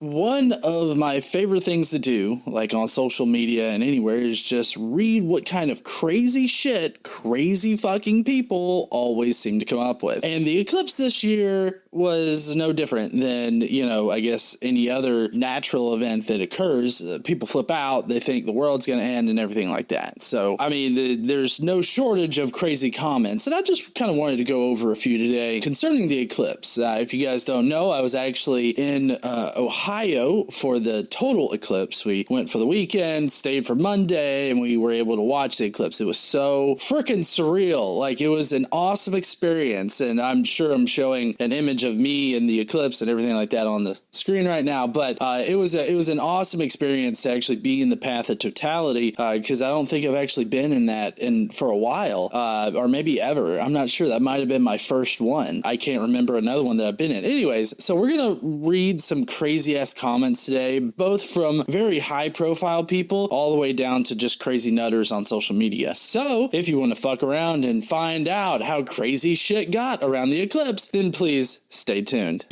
One of my favorite things to do, like on social media and anywhere, is just read what kind of crazy shit crazy fucking people always seem to come up with. And the eclipse this year was no different than, I guess any other natural event that occurs. People flip out, they think the world's going to end and everything like that. So, I mean, there's no shortage of crazy comments. And I just kind of wanted to go over a few today concerning the eclipse. If you guys don't know, I was actually in Ohio for the total eclipse. We went for the weekend, stayed for Monday, and we were able to watch the eclipse. It was so freaking surreal. Like, it was an awesome experience. And I'm sure I'm showing an image of me and the eclipse and everything like that on the screen right now, but it was an awesome experience to actually be in the path of totality, because I don't think I've actually been in that for a while, or maybe ever. I'm not sure. That might have been my first one. I can't remember another one that I've been in. Anyways, so we're gonna read some crazy ass comments today, both from very high profile people all the way down to just crazy nutters on social media. So if you want to fuck around and find out how crazy shit got around the eclipse, then please stay tuned.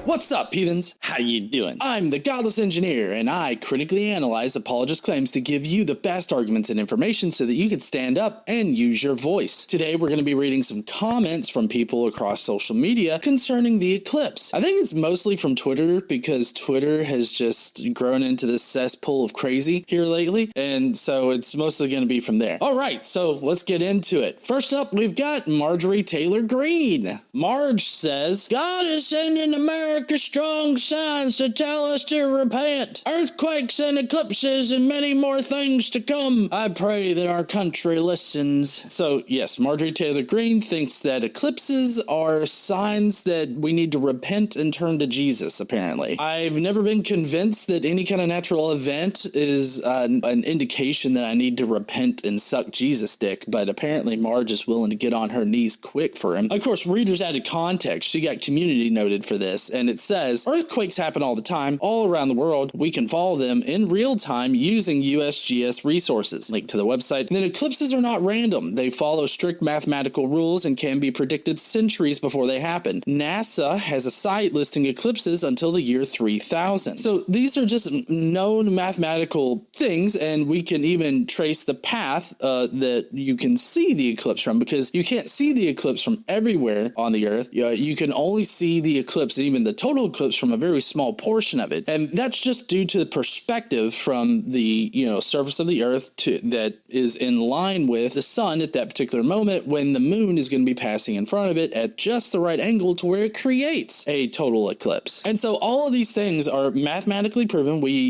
What's up, heathens? How you doing? I'm the Godless Engineer, and I critically analyze apologists' claims to give you the best arguments and information so that you can stand up and use your voice. Today, we're going to be reading some comments from people across social media concerning the eclipse. I think it's mostly from Twitter, because Twitter has just grown into this cesspool of crazy here lately, and so it's mostly going to be from there. All right, so let's get into it. First up, we've got Marjorie Taylor Greene. Marge says, God is sending America strong signs to tell us to repent. Earthquakes and eclipses and many more things to come. I pray that our country listens. So yes, Marjorie Taylor Greene thinks that eclipses are signs that we need to repent and turn to Jesus, apparently. I've never been convinced that any kind of natural event is an indication that I need to repent and suck Jesus' dick, but apparently Marge is willing to get on her knees quick for him. Of course, readers added context. She got community noted for this, and it says, earthquakes happen all the time, all around the world. We can follow them in real time using USGS resources. Link to the website. And then eclipses are not random. They follow strict mathematical rules and can be predicted centuries before they happen. NASA has a site listing eclipses until the year 3000. So these are just known mathematical things, and we can even trace the path that you can see the eclipse from, because you can't see the eclipse from everywhere on the Earth. You can only see the eclipse, and even the total eclipse, from a very small portion of it, and that's just due to the perspective from the surface of the Earth that is in line with the sun at that particular moment, when the moon is going to be passing in front of it at just the right angle to where it creates a total eclipse. And so all of these things are mathematically proven.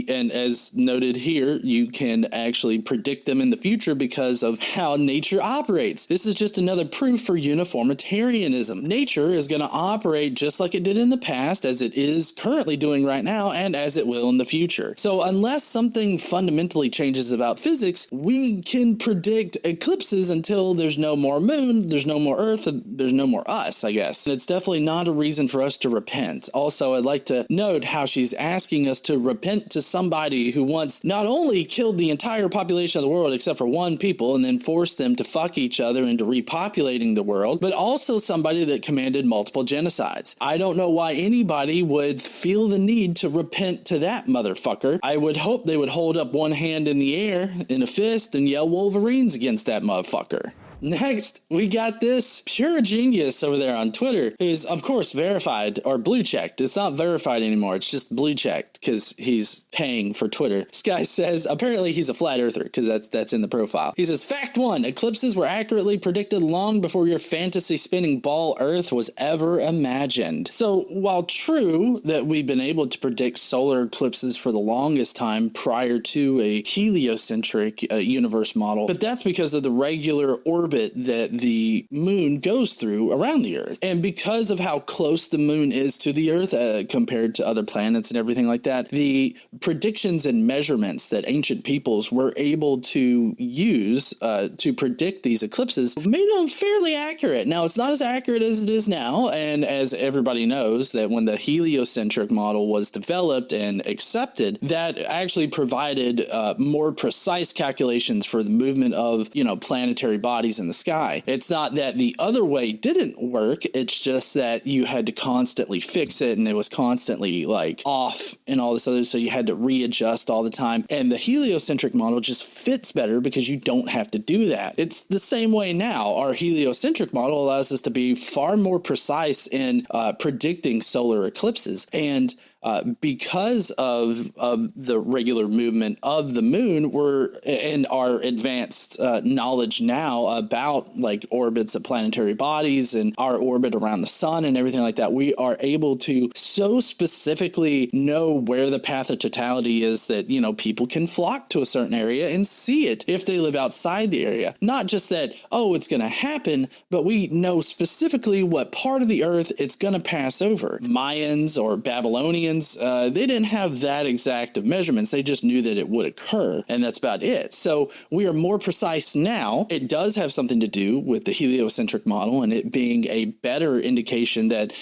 And as noted here, you can actually predict them in the future because of how nature operates. This is just another proof for uniformitarianism. Nature is going to operate just like it did in the past, as it is currently doing right now, and as it will in the future. So unless something fundamentally changes about physics, we can predict eclipses until there's no more moon, there's no more Earth, there's no more us, I guess. And it's definitely not a reason for us to repent. Also, I'd like to note how she's asking us to repent to somebody who once not only killed the entire population of the world except for one people and then forced them to fuck each other into repopulating the world, but also somebody that commanded multiple genocides. I don't know why anybody would feel the need to repent to that motherfucker. I would hope they would hold up one hand in the air in a fist and yell Wolverines against that motherfucker. Next, we got this pure genius over there on Twitter, who's, of course, verified or blue-checked. It's not verified anymore. It's just blue-checked because he's paying for Twitter. This guy says, apparently he's a flat earther, because that's in the profile. He says, Fact 1, eclipses were accurately predicted long before your fantasy-spinning ball Earth was ever imagined. So, while true that we've been able to predict solar eclipses for the longest time prior to a heliocentric universe model, but that's because of the regular orbit that the moon goes through around the Earth. And because of how close the moon is to the Earth compared to other planets and everything like that, the predictions and measurements that ancient peoples were able to use to predict these eclipses made them fairly accurate. Now, it's not as accurate as it is now, and as everybody knows, that when the heliocentric model was developed and accepted, that actually provided more precise calculations for the movement of, planetary bodies bodies in the sky. It's not that the other way didn't work, it's just that you had to constantly fix it and it was constantly like off and all this other, so you had to readjust all the time. And the heliocentric model just fits better because you don't have to do that. It's the same way now. Our heliocentric model allows us to be far more precise in predicting solar eclipses. And because of the regular movement of the moon, we're in our advanced knowledge now about like orbits of planetary bodies and our orbit around the sun and everything like that, we are able to so specifically know where the path of totality is that, you know, people can flock to a certain area and see it if they live outside the area. Not just that, oh, it's going to happen, but we know specifically what part of the earth it's going to pass over. Mayans or Babylonians, they didn't have that exact of measurements. They just knew that it would occur, and that's about it. So we are more precise now. It does have something to do with the heliocentric model and it being a better indication that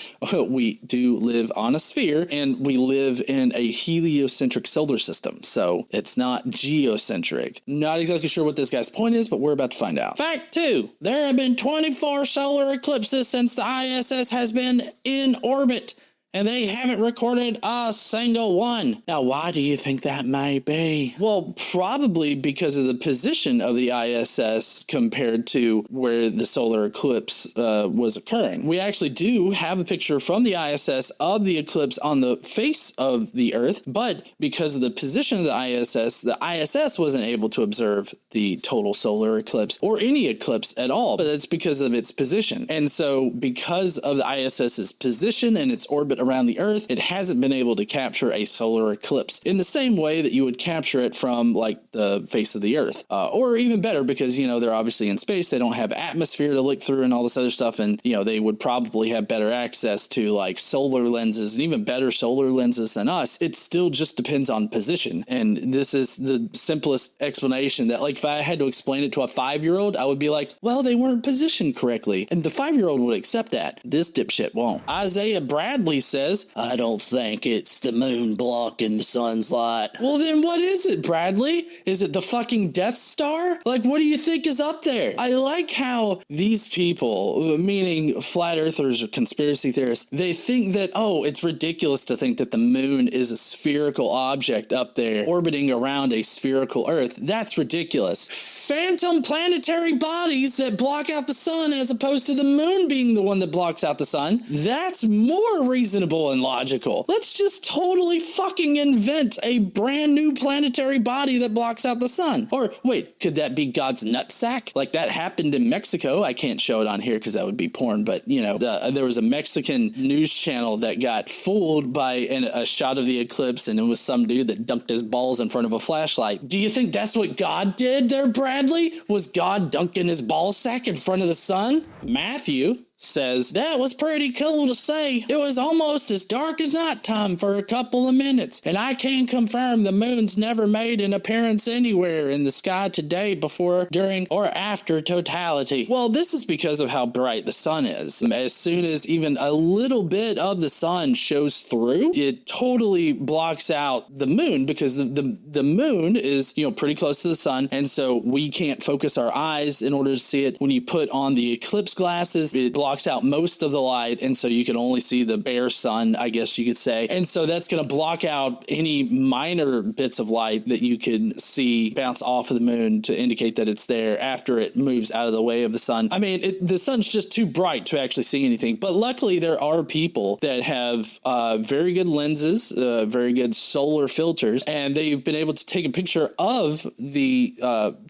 we do live on a sphere and we live in a heliocentric solar system. So it's not geocentric. Not exactly sure what this guy's point is, but we're about to find out. Fact 2. There have been 24 solar eclipses since the ISS has been in orbit, and they haven't recorded a single one. Now, why do you think that may be? Well, probably because of the position of the ISS compared to where the solar eclipse was occurring. We actually do have a picture from the ISS of the eclipse on the face of the Earth, but because of the position of the ISS wasn't able to observe the total solar eclipse or any eclipse at all, but it's because of its position. And so because of the ISS's position and its orbit around the Earth, it hasn't been able to capture a solar eclipse in the same way that you would capture it from like the face of the Earth. Or even better, because, you know, they're obviously in space, they don't have atmosphere to look through and all this other stuff, and, you know, they would probably have better access to like solar lenses and even better solar lenses than us. It still just depends on position. And this is the simplest explanation that, like, if I had to explain it to a 5-year-old, I would be like, well, they weren't positioned correctly. And the 5-year-old would accept that. This dipshit won't. Isaiah Bradley says, I don't think it's the moon blocking the sun's light. Well, then what is it, Bradley? Is it the fucking Death Star? Like, what do you think is up there? I like how these people, meaning flat earthers or conspiracy theorists, they think that, oh, it's ridiculous to think that the moon is a spherical object up there orbiting around a spherical Earth. That's ridiculous. Phantom planetary bodies that block out the sun as opposed to the moon being the one that blocks out the sun. That's more reasonable and logical. Let's just totally fucking invent a brand new planetary body that blocks out the sun. Or wait, could that be God's nutsack? Like that happened in Mexico. I can't show it on here because that would be porn, but you know, there was a Mexican news channel that got fooled by a shot of the eclipse, and it was some dude that dunked his balls in front of a flashlight. Do you think that's what God did there, Bradley? Was God dunking his ball sack in front of the sun? Matthew says, that was pretty cool to say. It was almost as dark as nighttime for a couple of minutes, and I can confirm the moon's never made an appearance anywhere in the sky today before, during, or after totality. Well, this is because of how bright the sun is. As soon as even a little bit of the sun shows through, it totally blocks out the moon, because the moon is, you know, pretty close to the sun, and so we can't focus our eyes in order to see it. When you put on the eclipse glasses, it blocks out most of the light, and so you can only see the bare sun, I guess you could say. And so that's going to block out any minor bits of light that you can see bounce off of the moon to indicate that it's there after it moves out of the way of the sun. I mean, the sun's just too bright to actually see anything, but luckily there are people that have very good lenses, very good solar filters, and they've been able to take a picture of the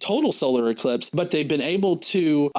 total solar eclipse, but they've been able to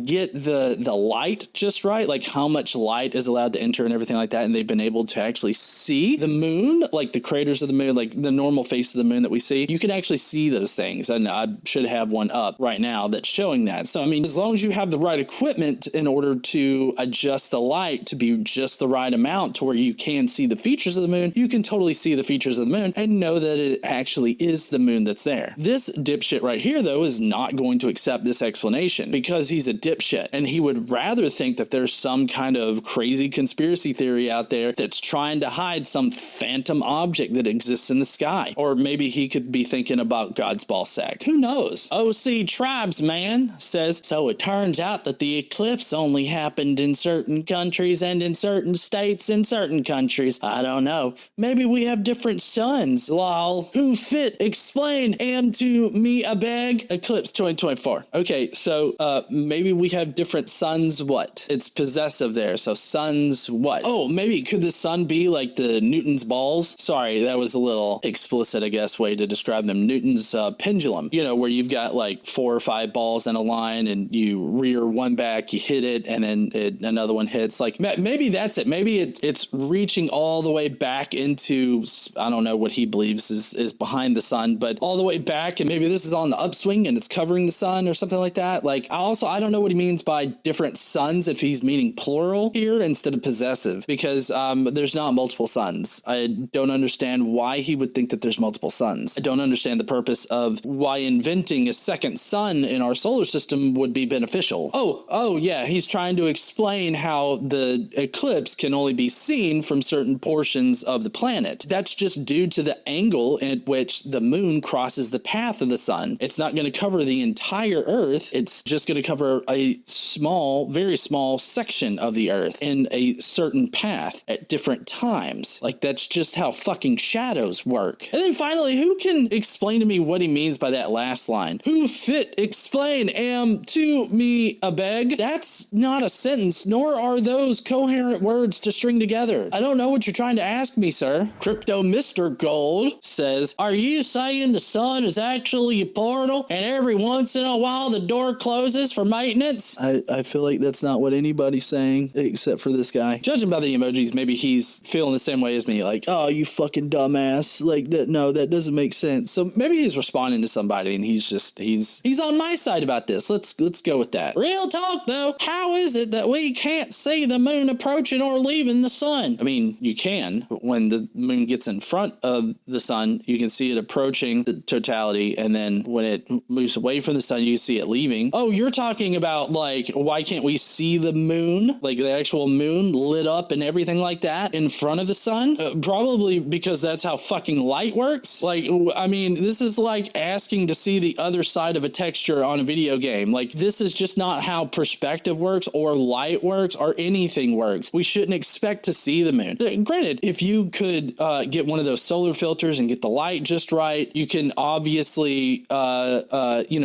get the light just right, like how much light is allowed to enter and everything like that, and they've been able to actually see the moon, like the craters of the moon, like the normal face of the moon that we see. You can actually see those things, and I should have one up right now that's showing that. So I mean, as long as you have the right equipment in order to adjust the light to be just the right amount to where you can see the features of the moon, you can totally see the features of the moon and know that it actually is the moon that's there. This dipshit right here, though, is not going to accept this explanation because he's a dipshit, and he would rather think that there's some kind of crazy conspiracy theory out there that's trying to hide some phantom object that exists in the sky. Or maybe he could be thinking about God's ball sack. Who knows? OC Tribesman says, so it turns out that the eclipse only happened in certain countries and in certain states in certain countries. I don't know. Maybe we have different suns. Lol. Who fit? Explain. Am to me a beg. Eclipse 2024. Okay, so maybe we have different suns. What? It's possessive there. So suns what? Oh, maybe could the sun be like the Newton's balls? Sorry, that was a little explicit, I guess, way to describe them. Newton's pendulum, you know, where you've got like 4 or 5 balls in a line and you rear one back, you hit it, and then another one hits. Like maybe that's it. Maybe it's reaching all the way back into, I don't know what he believes is behind the sun, but all the way back, and maybe this is on the upswing and it's covering the sun or something like that. Like I don't know what he means by different suns, if he's meaning plural here instead of possessive, because there's not multiple suns. I don't understand why he would think that there's multiple suns. I don't understand the purpose of why inventing a second sun in our solar system would be beneficial. Oh yeah, he's trying to explain how the eclipse can only be seen from certain portions of the planet. That's just due to the angle at which the moon crosses the path of the sun. It's not going to cover the entire Earth. It's just going to cover a small, very small section of the Earth in a certain path at different times. Like, that's just how fucking shadows work. And then finally, who can explain to me what he means by that last line? Who fit? Explain. Am to me a beg? That's not a sentence, nor are those coherent words to string together. I don't know what you're trying to ask me, sir. Crypto Mr. Gold says, are you saying the sun is actually a portal and every once in a while the door closes for maintenance? I feel like that's not what anybody's saying except for this guy. Judging by the emojis, maybe he's feeling the same way as me, like, oh, you fucking dumbass. Like, that, no, that doesn't make sense. So maybe he's responding to somebody and he's on my side about this. Let's go with that. Real talk though, how is it that we can't see the moon approaching or leaving the sun? I mean, you can, but when the moon gets in front of the sun, you can see it approaching the totality, and then when it moves away from the sun, you see it leaving. Oh, you're talking about, like, why can't we see the moon, like the actual moon lit up and everything like that in front of the sun? Probably because that's how fucking light works. Like, I mean, this is like asking to see the other side of a texture on a video game. Like, this is just not how perspective works or light works or anything works. We shouldn't expect to see the moon. Granted, if you could get one of those solar filters and get the light just right, you can obviously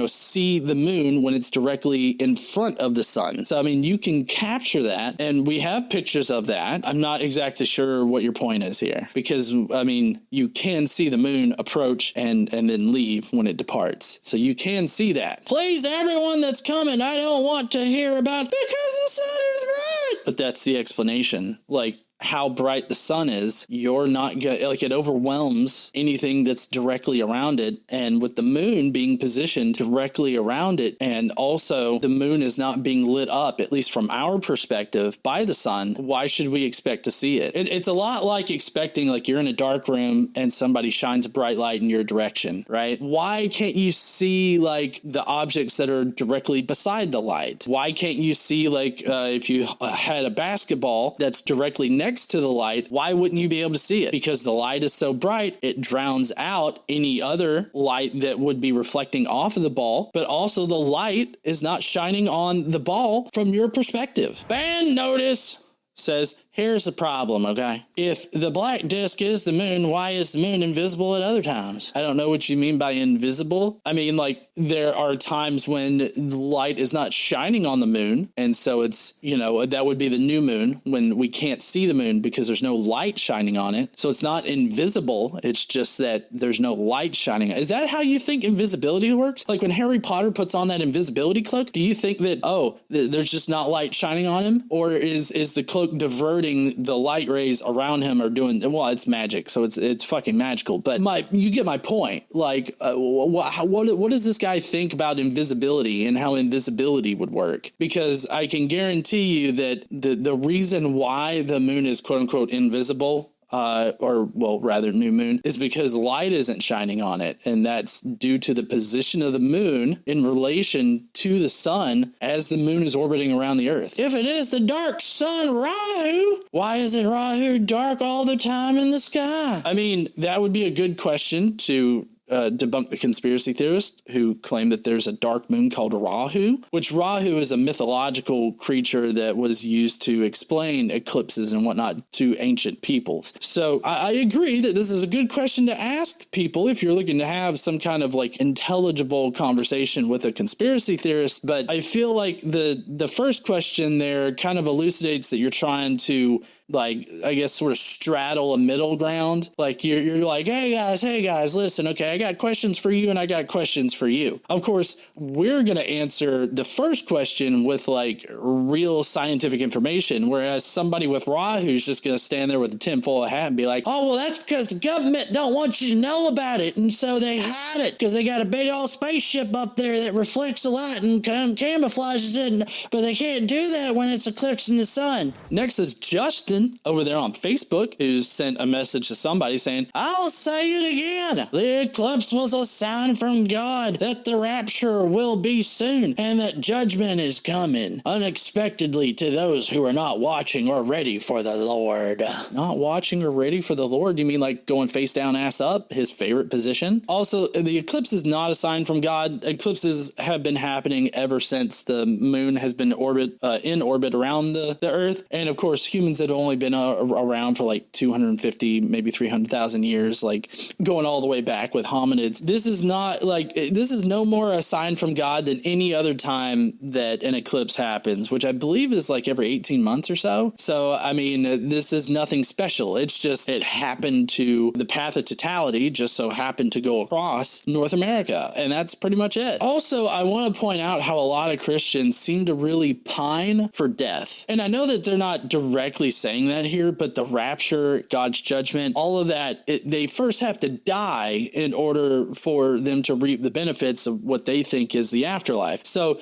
see the moon when it's directly in front of the sun. So I mean, you can capture that, and we have pictures of that. I'm not exactly sure what your point is here, because I mean, you can see the moon approach and then leave when it departs. So you can see that. Please, everyone that's coming, I don't want to hear about because the sun is bright. But that's the explanation. Like, how bright the sun is, you're not gonna, like, it overwhelms anything that's directly around it. And with the moon being positioned directly around it, and also the moon is not being lit up, at least from our perspective, by the sun, why should we expect to see it? It's a lot like expecting, like, you're in a dark room and somebody shines a bright light in your direction, right? Why can't you see, like, the objects that are directly beside the light? Why can't you see, like, if you had a basketball that's directly next to the light, why wouldn't you be able to see it? Because the light is so bright, it drowns out any other light that would be reflecting off of the ball, but also the light is not shining on the ball from your perspective. Ban notice says, here's the problem, okay? If the black disk is the moon, why is the moon invisible at other times? I don't know what you mean by invisible. I mean, like, there are times when the light is not shining on the moon, and so it's, that would be the new moon, when we can't see the moon because there's no light shining on it. So it's not invisible, it's just that there's no light shining. Is that how you think invisibility works? Like, when Harry Potter puts on that invisibility cloak, do you think that, there's just not light shining on him? Or is the cloak diverting the light rays around him, or doing, well, it's magic, so it's fucking magical, but you get my point. Like, what does this guy think about invisibility and how invisibility would work? Because I can guarantee you that the reason why the moon is quote unquote invisible or well, rather new moon, is because light isn't shining on it. And that's due to the position of the moon in relation to the sun as the moon is orbiting around the earth. If it is the dark sun Rahu, why is it Rahu dark all the time in the sky? I mean, that would be a good question to debunk the conspiracy theorists who claim that there's a dark moon called Rahu, which Rahu is a mythological creature that was used to explain eclipses and whatnot to ancient peoples. So I agree that this is a good question to ask people if you're looking to have some kind of like intelligible conversation with a conspiracy theorist. But I feel like the first question there kind of elucidates that you're trying to, like, I guess sort of straddle a middle ground. Like you're like, hey guys, listen, okay, I got questions for you and I got questions for you. Of course, we're going to answer the first question with like real scientific information, whereas somebody with Rahu's just going to stand there with a tinfoil hat and be like, oh, well, that's because the government don't want you to know about it, and so they hide it because they got a big old spaceship up there that reflects the light and camouflages it, but they can't do that when it's eclipsing the sun. Next is Justin over there on Facebook, who sent a message to somebody saying, I'll say it again. The eclipse was a sign from God that the rapture will be soon and that judgment is coming unexpectedly to those who are not watching or ready for the Lord. Not watching or ready for the Lord? You mean like going face down, ass up? His favorite position? Also, the eclipse is not a sign from God. Eclipses have been happening ever since the moon has been in orbit around the Earth. And of course, humans had only been around for like 250, maybe 300,000 years, like going all the way back with hominids. This is not like, this is no more a sign from God than any other time that an eclipse happens, which I believe is like every 18 months or so. So, I mean, this is nothing special. It's just, it happened to, the path of totality just so happened to go across North America. And that's pretty much it. Also, I want to point out how a lot of Christians seem to really pine for death. And I know that they're not directly saying that here, but the rapture, God's judgment, all of that, they first have to die in order for them to reap the benefits of what they think is the afterlife. So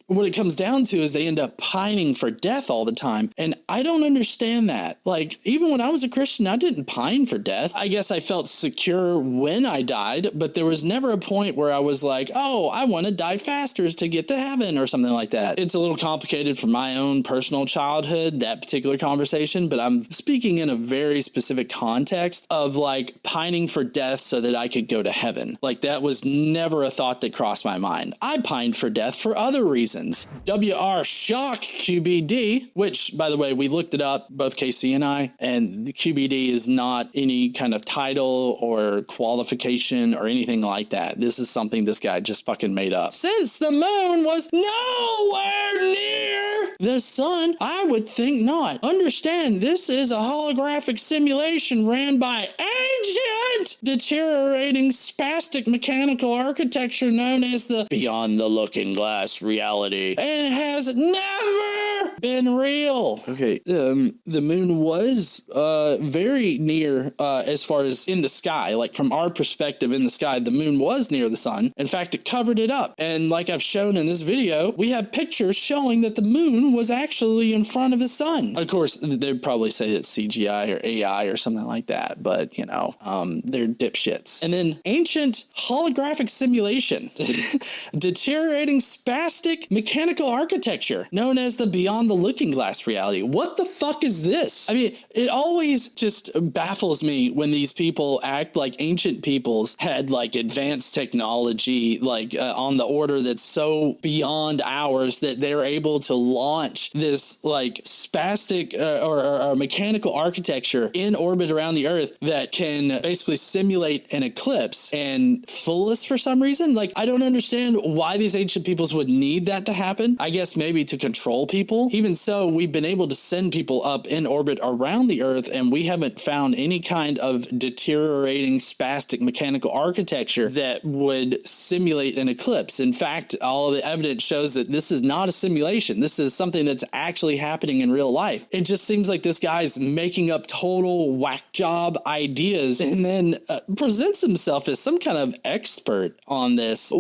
what it comes down to is they end up pining for death all the time. And I don't understand that. Like, even when I was a Christian, I didn't pine for death. I guess I felt secure when I died, but there was never a point where I was like, oh, I want to die faster to get to heaven or something like that. It's a little complicated for my own personal childhood, that particular conversation, but I'm speaking in a very specific context of like pining for death so that I could go to heaven. Like, that was never a thought that crossed my mind. I pined for death for other reasons. WR Shock QBD, which, by the way, we looked it up, both KC and the QBD is not any kind of title or qualification or anything like that. This is something this guy just fucking made up. Since the moon was nowhere near the sun, I would think not. Understand, this is a holographic simulation ran by ancient, deteriorating, spastic mechanical architecture known as the Beyond the Looking Glass reality, and has never been real. Okay, the moon was very near as far as in the sky. Like, from our perspective in the sky, the moon was near the sun. In fact, it covered it up. And like I've shown in this video, we have pictures showing that the moon was actually in front of the sun. Of course, they'd probably say it's CGI or AI or something like that, but you know, they're dipshits. And then ancient holographic simulation, deteriorating spastic mechanical architecture known as the Beyond the Looking Glass reality. What the fuck is this? I mean, it always just baffles me when these people act like ancient peoples had like advanced technology, like on the order that's so beyond ours that they're able to launch this like spastic or mechanical architecture in orbit around the Earth that can basically simulate an eclipse and fool us for some reason. Like, I don't understand why these ancient peoples would need that to happen. I guess maybe to control people. Even so, we've been able to send people up in orbit around the Earth, and we haven't found any kind of deteriorating spastic mechanical architecture that would simulate an eclipse. In fact, all of the evidence shows that this is not a simulation. This is something that's actually happening in real life. It just seems like this guy's making up total whack job ideas and then presents himself as some kind of expert on this.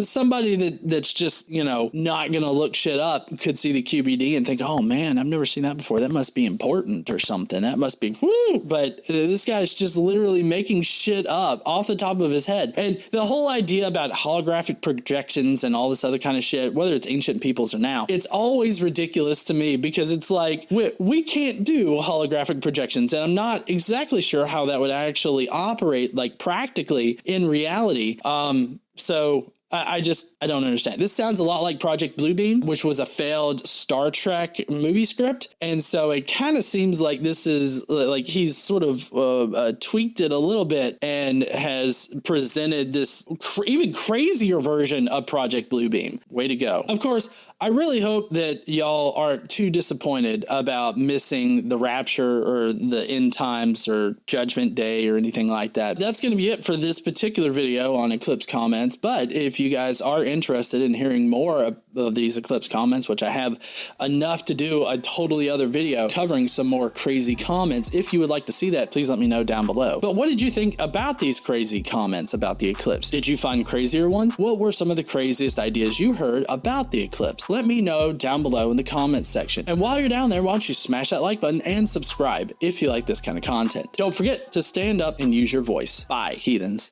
Somebody that's just, you know, not gonna look shit up could see the QBD and think think, oh man, I've never seen that before. That must be important or something. That must be woo. But this guy's just literally making shit up off the top of his head. And the whole idea about holographic projections and all this other kind of shit, whether it's ancient peoples or now, it's always ridiculous to me because it's like, we can't do holographic projections. And I'm not exactly sure how that would actually operate, like practically in reality. So I don't understand. This sounds a lot like Project Bluebeam, which was a failed Star Trek movie script. And so it kind of seems like this is like he's sort of tweaked it a little bit and has presented this even crazier version of Project Bluebeam. Way to go. Of course, I really hope that y'all aren't too disappointed about missing the Rapture or the end times or Judgment Day or anything like that. That's going to be it for this particular video on Eclipse comments. But if you guys are interested in hearing more of these Eclipse comments, which I have enough to do a totally other video covering some more crazy comments, if you would like to see that, please let me know down below. But what did you think about these crazy comments about the eclipse? Did you find crazier ones? What were some of the craziest ideas you heard about the eclipse? Let me know down below in the comments section. And while you're down there, why don't you smash that like button and subscribe if you like this kind of content. Don't forget to stand up and use your voice. Bye, heathens.